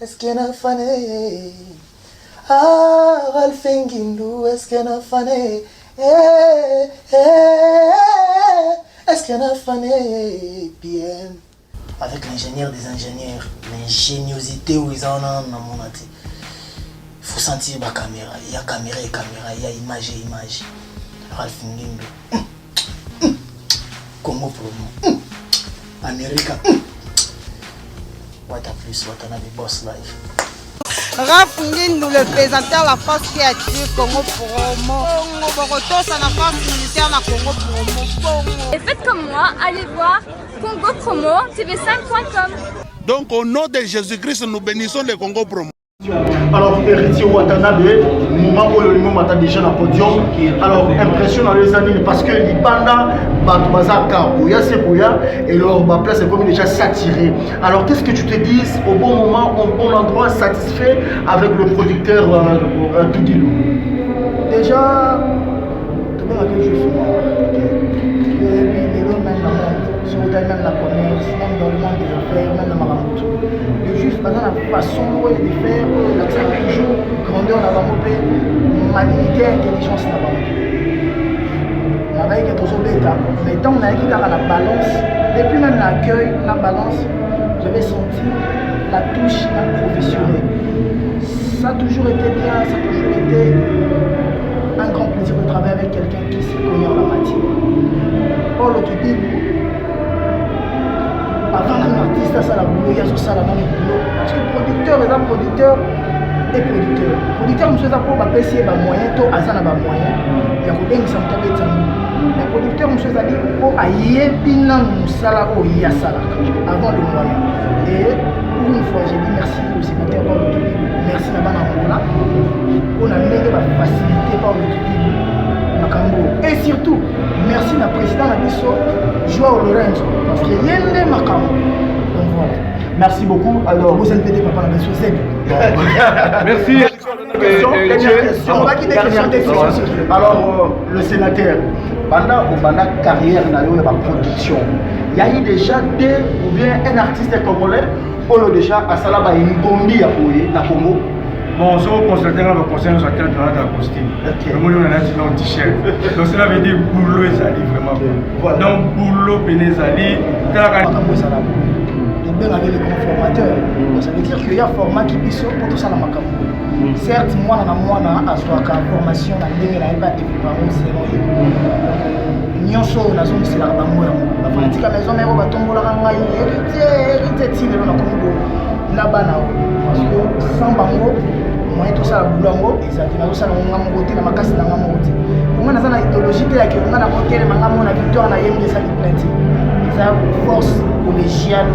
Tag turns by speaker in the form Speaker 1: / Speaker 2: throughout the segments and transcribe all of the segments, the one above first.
Speaker 1: est-ce qu'il y a fané? Ah, Ralphingindu, est-ce qu'il y a fané? Est-ce qu'il y a fané? PM. Avec l'ingénieur des ingénieurs, l'ingéniosité où ils en ont dans mon avis. Il faut sentir la caméra. Il y a caméra et caméra, il y a image et image. Ralphingindu. Congo promo. Amérique. What a plus, what a boss life.
Speaker 2: Ralphingindu, le présentateur de la force créative Congo Promo. Boroto, c'est la force militaire de Congo Promo.
Speaker 3: Et faites comme moi, allez voir Congo Promo, tv5.com.
Speaker 4: Donc au nom de Jésus-Christ, nous bénissons le Congo Promo.
Speaker 5: Alors, héritier Watanabe, moment où le moment est déjà dans le podium. Alors, impression dans les années parce que l'Ibanda, Bazaka, Bouya, c'est Bouya, et leur place est comme déjà saturée. Alors, qu'est-ce que tu te dis au bon moment, au bon endroit, satisfait avec le producteur Toudilou?
Speaker 1: Déjà, tout le monde a quelque chose les lots même dans le monde, sur même la commerce, même dans le monde des affaires, même dans Maramoutou. Le juif, par exemple, la façon de faire, l'accent toujours, grandeur dans Bamopé, magnité, intelligence dans Bamopé. On a été toujours bêta, mais tant on a été dans la balance, depuis même l'accueil, la balance, j'avais senti la touche professionnelle. Ça a toujours été bien, ça a toujours été un grand plaisir de travailler avec quelqu'un qui s'y connaît en la matière. Paul Toudilou, avant un artiste, ça la boulot, il y a ça la même boulot. Parce que producteur est un producteur et producteur. Producteur, monsieur, ça pour baisser les moyens, tout à ça, les moyens. Il y a des gens qui sont mais producteur, monsieur, ça dit, oh, aïe, bina, moussala, oh, il y a ça là, avant le moyen. Et pour une fois, j'ai dit merci au sénateur Paul Toudilou. Merci à Banambola. On a mis la facilité par le Toudilou. Et surtout, merci à président Nabiso, Joao Lorenzo, parce qu'il y a des Makambo. Donc voilà.
Speaker 5: Merci beaucoup. Alors,
Speaker 1: vous êtes papa Nabiso Z.
Speaker 5: Merci. Alors, le sénateur, pendant la carrière, dans la production, il y a eu déjà deux ou bien un artiste congolais, on a déjà à Salaba une bombi à la Congo.
Speaker 6: Bon, si on constate dans le conseil, nous sommes dans la costume. Le monde on a dans le t-shirt. Donc cela veut dire boulot et zali vraiment. Donc boulot pénézali.
Speaker 1: Les avec les grands formateurs. Ça veut dire qu'il y a un format qui est pour tout ça dans ma campagne. Certes, moi, on a formation dans le débat et nyonso na zone c'est la bango la fanatique à maison mais on va tomber la ngai hérité tine na kombo na bana parce que sans bango moi tout ça la boulongo ezati na ça na ngamo côté na makasi na ngamo côté on a na idéologie te ya ke on a côté na ngamo na victoire na yembe ça qui plainte ça force collégiale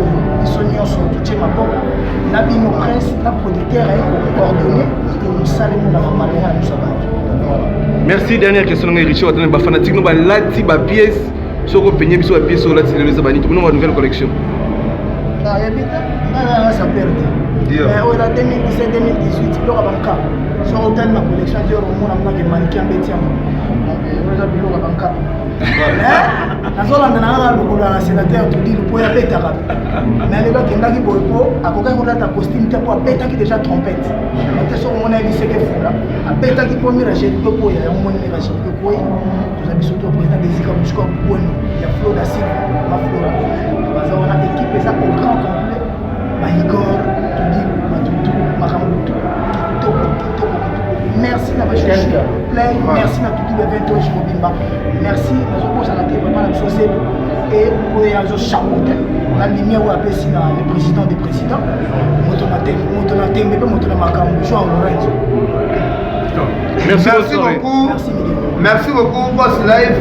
Speaker 1: so nyonso tout ma pop na bino presse na producteur et coordonné que nous saluons la malheur nous sabbat.
Speaker 7: Merci. Dernière question, Richie. On va fanatique, nous allons lati ba pièce, sur le peigné, sur la pièce, sur la télé, les abonnés. Nous avons une nouvelle collection.
Speaker 1: Ah, il y a bien ça perd. On a 2017, 2018, le Rabanka. Sur l'hôtel, ma collection de Romo, on a des mannequins bétiens. On a vu le Rabanka. Na zona ndana lokola na sénateur Toudilou le poya beta rabi. Mais les gars qui ndaki boypo akoka ko lata costume te po beta qui déjà trompette. On te so on a lycée que fou là. A beta qui premier la j'ai to po ya on moni la j'ai to po. Nous avons surtout président des écoles jusqu'au bueno. Il y a Flo da Silva, ma Flora. Parce on a équipe ça au grand complet. Ma Igor, Toudilou, ma Tutu, ma Ramoutou. Merci na bachou. Merci na tout le 28 jours bimba. Merci na zoko ça na te vraiment la chose et pour les gens chapeauté. On a lumière ou appelé na le président des présidents. Motona tembe pe motona makambo Joao Lorenzo.
Speaker 5: Merci beaucoup. Merci beaucoup Boss Live.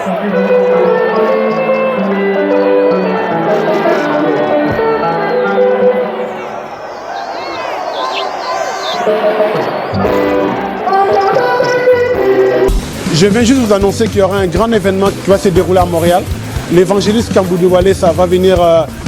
Speaker 4: Je viens juste vous annoncer qu'il y aura un grand événement qui va se dérouler à Montréal. L'évangéliste Kamboudu Walesa va venir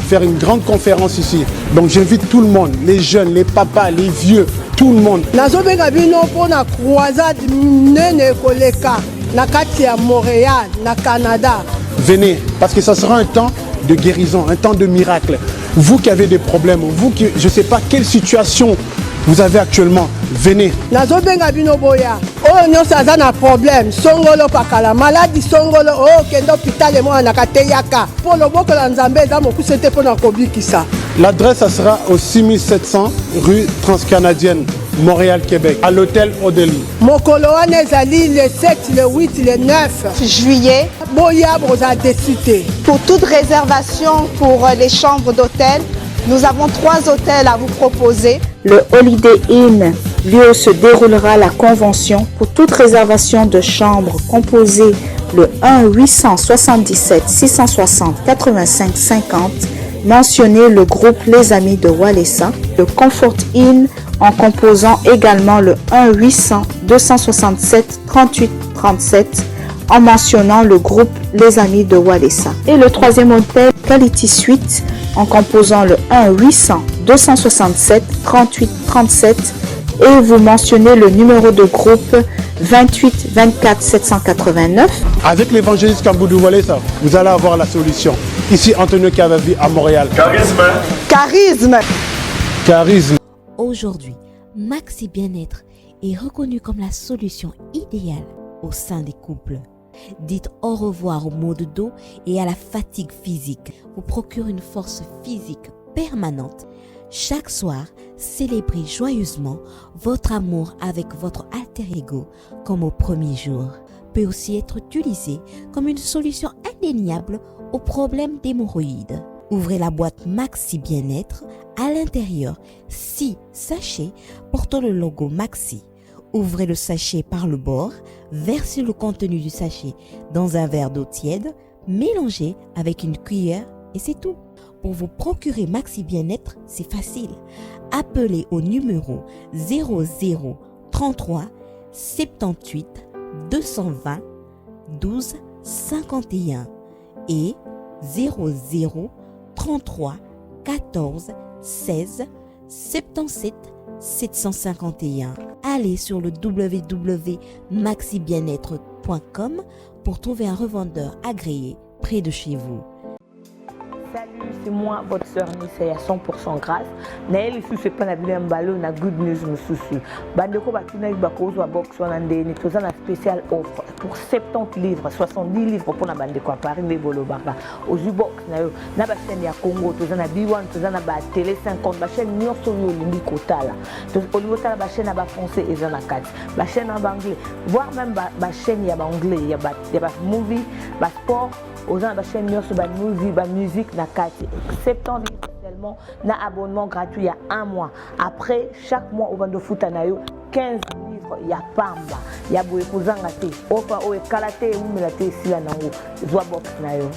Speaker 4: faire une grande conférence ici. Donc j'invite tout le monde, les jeunes, les papas, les vieux, tout le monde.
Speaker 2: Nazobenga bino pona croisade nene koleka na kati ya Montréal, na Canada.
Speaker 4: Venez, parce que ça sera un temps de guérison, un temps de miracle. Vous qui avez des problèmes, vous qui, je ne sais pas quelle situation vous avez actuellement, venez.
Speaker 2: Nazobenga bino boya. Oh nyonso aza na problème, songolo pakala maladie songolo oh kendo hôpital mo na kateyaka. Pour le boko la Nzambe za mokuse te pona kobikisa.
Speaker 4: L'adresse, ça sera au 6700 rue Transcanadienne, Montréal, Québec, à l'hôtel Odeli.
Speaker 2: Mokolo wana ezali le 7, le 8, le 9 juillet. Boya broza décité.
Speaker 8: Pour toute réservation pour les chambres d'hôtel, nous avons 3 hôtels à vous proposer.
Speaker 9: Le Holiday Inn, lieu où se déroulera la convention. Pour toute réservation de chambre, composez le 1-877-660-85-50. Mentionnez le groupe Les Amis de Walesa. Le Comfort Inn en composant également le 1-800-267-38-37 en mentionnant le groupe Les Amis de Walesa. Et le 3e hôtel, Quality Suite, en composant le 1-800-267-38-37 et vous mentionnez le numéro de groupe 28 24 789.
Speaker 4: Avec l'évangéliste Kamboudu Walesa, vous allez avoir la solution. Ici, Antonio Cavavi à Montréal.
Speaker 5: Charisme.
Speaker 8: Charisme.
Speaker 4: Charisme.
Speaker 10: Aujourd'hui, Maxi Bien-être est reconnu comme la solution idéale au sein des couples. Dites au revoir au maux de dos et à la fatigue physique. Vous procure une force physique permanente. Chaque soir, célébrez joyeusement votre amour avec votre alter ego comme au premier jour. Peut aussi être utilisé comme une solution indéniable aux problèmes d'hémorroïdes. Ouvrez la boîte Maxi Bien-être. À l'intérieur, 6 sachets portant le logo Maxi. Ouvrez le sachet par le bord, versez le contenu du sachet dans un verre d'eau tiède, mélangez avec une cuillère et c'est tout. Pour vous procurer Maxi Bien-être, c'est facile. Appelez au numéro 00 33 78 220 12 51 et 00 33 14 16 77 751. Allez sur le www.maxibienêtre.com pour trouver un revendeur agréé près de chez vous.
Speaker 11: Salut, c'est moi, votre sœur Nissa, à 100% grâce. Naël ici, c'est pas la ballon, na good news, monsieur. Bandeko Batina Bakozo à box, on a une spéciale offre pour 70 livres, 70 livres pour la Bandeko à Paris, les Bolobara. Au Zubox, na ba chaîne ya Congo, toza na B1, toza na ba télé 50, ba chaîne New York, Olympique Kotala. Au niveau de la chaîne à ba français et dans la 4. La chaîne en anglais, voire même ba chaîne ya ba anglais, il y a ba movie, ba sport. Aux gens de la chaîne New York, ba movie, ba musique, na 4. 70 livres seulement, na abonnement gratuit il y a 1 mois. Après, chaque mois, au Bando Futanayo, 15 livres, il y a Pamba, il y a Boué Kouzangate, Ofa Oe Kalate, Oumelate, Silanango, Zoabox Nayo.